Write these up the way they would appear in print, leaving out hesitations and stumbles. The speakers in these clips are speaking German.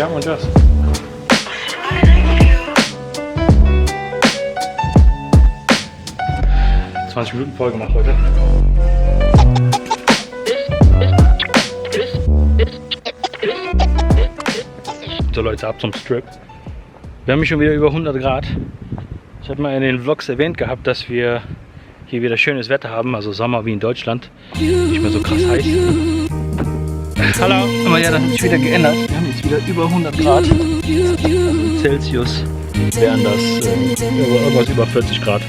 Young und das. Minuten voll gemacht heute. So Leute, ab zum Strip. Wir haben schon wieder über 100 Grad. Ich habe mal in den Vlogs erwähnt gehabt, dass wir hier wieder schönes Wetter haben, also Sommer wie in Deutschland. Nicht mehr so krass heiß. Hallo, aber ja, das hat sich wieder geändert. Wir haben jetzt wieder über 100 Grad. Also Celsius wären das irgendwas über 40 Grad.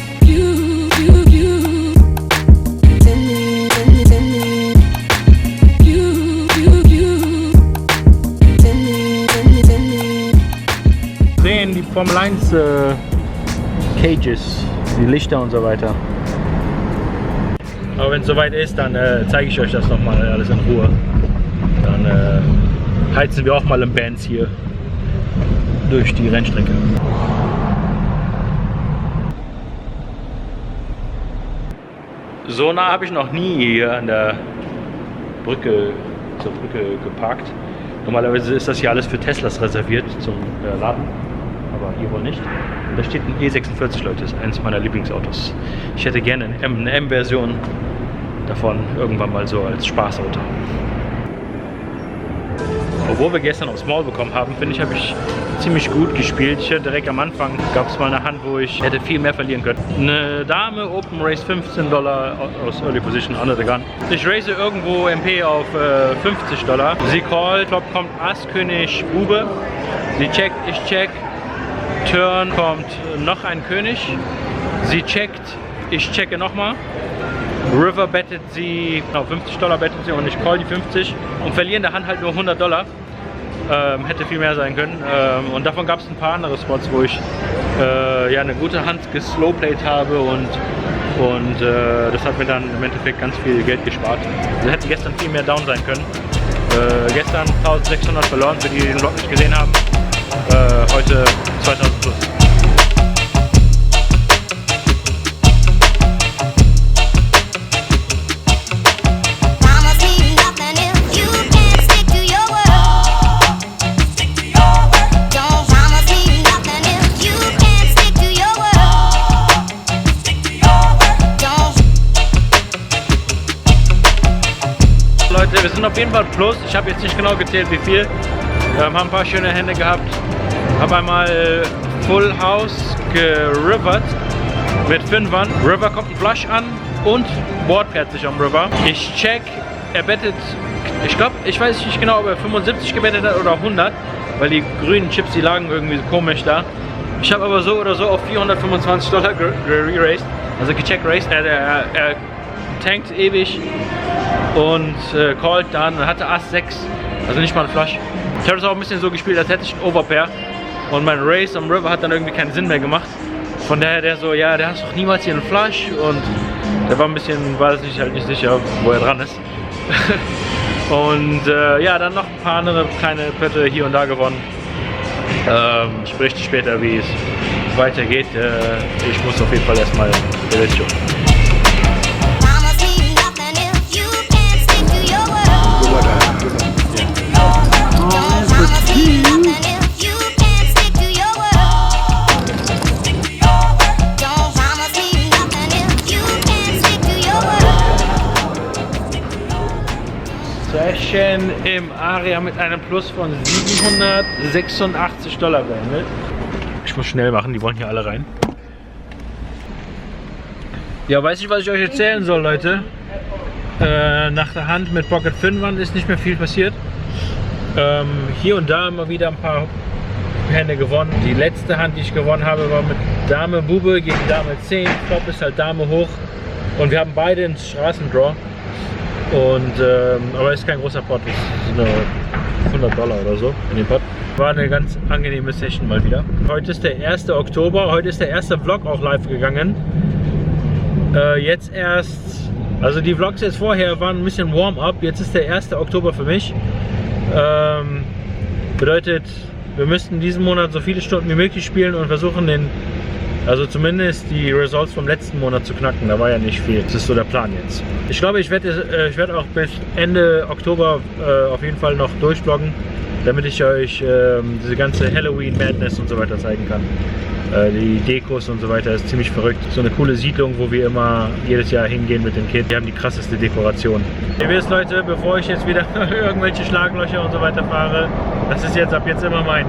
Sehen die Formel 1 Cages, die Lichter und so weiter. Aber wenn es soweit ist, dann zeige ich euch das nochmal alles in Ruhe. Dann heizen wir auch mal im Benz hier durch die Rennstrecke. So nah habe ich noch nie hier an der Brücke, zur Brücke geparkt. Normalerweise ist das hier alles für Teslas reserviert zum Laden, aber hier wohl nicht. Und da steht ein E46, Leute, das ist eines meiner Lieblingsautos. Ich hätte gerne eine M-Version davon irgendwann mal so als Spaßauto. Obwohl wir gestern aufs Maul bekommen haben, finde ich, habe ich ziemlich gut gespielt. Ich hatte direkt am Anfang, gab es mal eine Hand, wo ich hätte viel mehr verlieren können. Eine Dame, Open Race $15 aus Early Position, under the gun. Ich race irgendwo MP auf $50. Sie callt, Flop kommt Ass, König, Bube. Sie checkt, ich check. Turn kommt noch ein König. Sie checkt, ich checke nochmal. River bettet sie, genau, $50 bettet sie und ich call die 50 und verliere in der Hand halt nur $100. Hätte viel mehr sein können. Und davon gab es ein paar andere Spots, wo ich ja, eine gute Hand geslowplayed habe und das hat mir dann im Endeffekt ganz viel Geld gespart. Also hätte gestern viel mehr down sein können. Gestern 1600 verloren, für die den Vlog nicht gesehen haben. Heute 2000 plus. Wir sind auf jeden Fall plus. Ich habe jetzt nicht genau gezählt, wie viel. Haben ein paar schöne Hände gehabt. Habe einmal Full House gerivert mit 5ern. River kommt ein Flush an und Board fährt sich am River. Ich check, er bettet, ich glaube, ich weiß nicht genau, ob er 75 gebettet hat oder 100, weil die grünen Chips, die lagen irgendwie so komisch da. Ich habe aber so oder so auf $425 geraced, also gecheckt raced. Er tankt ewig und callt dann, hatte Ass 6, also nicht mal ein Flush. Ich habe das auch ein bisschen so gespielt, als hätte ich ein Overpair und mein Race am River hat dann irgendwie keinen Sinn mehr gemacht. Von daher der so, ja, der hat doch niemals hier einen Flush und der war ein bisschen, war sich halt nicht sicher, wo er dran ist. Und ja, dann noch ein paar andere kleine Pötte hier und da gewonnen. Ich berichte später, wie es weitergeht. Ich muss auf jeden Fall erstmal die Religion. Session im Aria mit einem Plus von $786 beendet. Ich muss schnell machen, die wollen hier alle rein. Ja, weiß nicht, was ich euch erzählen soll, Leute. Nach der Hand mit Pocket 5ern ist nicht mehr viel passiert. Hier und da immer wieder ein paar Hände gewonnen. Die letzte Hand, die ich gewonnen habe, war mit Dame Bube gegen Dame 10. Flop ist halt Dame hoch. Und wir haben beide einen Straßendraw. Und, aber ist kein großer Pot, das sind nur $100 oder so in dem Pot. War eine ganz angenehme Session mal wieder. Heute ist der 1. Oktober, heute ist der erste Vlog auch live gegangen. Jetzt erst, also die Vlogs jetzt vorher waren ein bisschen Warm-up, jetzt ist der 1. Oktober für mich. Bedeutet, wir müssten diesen Monat so viele Stunden wie möglich spielen und versuchen also zumindest die Results vom letzten Monat zu knacken. Da war ja nicht viel. Das ist so der Plan jetzt. Ich glaube, ich werde auch bis Ende Oktober auf jeden Fall noch durchvloggen. damit ich euch diese ganze Halloween Madness und so weiter zeigen kann. Die Dekos und so weiter ist ziemlich verrückt. So eine coole Siedlung, wo wir immer jedes Jahr hingehen mit den Kids. Die haben die krasseste Dekoration. Ihr wisst, Leute, bevor ich jetzt wieder irgendwelche Schlaglöcher und so weiter fahre, das ist jetzt ab jetzt immer mein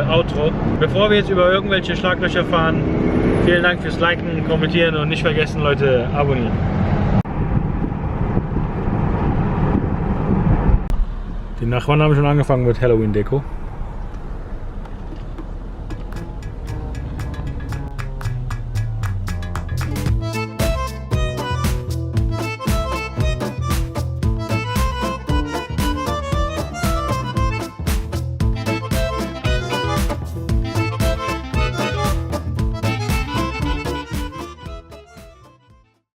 Outro. Bevor wir jetzt über irgendwelche Schlaglöcher fahren, vielen Dank fürs Liken, Kommentieren und nicht vergessen, Leute, abonnieren. Die Nachbarn haben schon angefangen mit Halloween-Deko.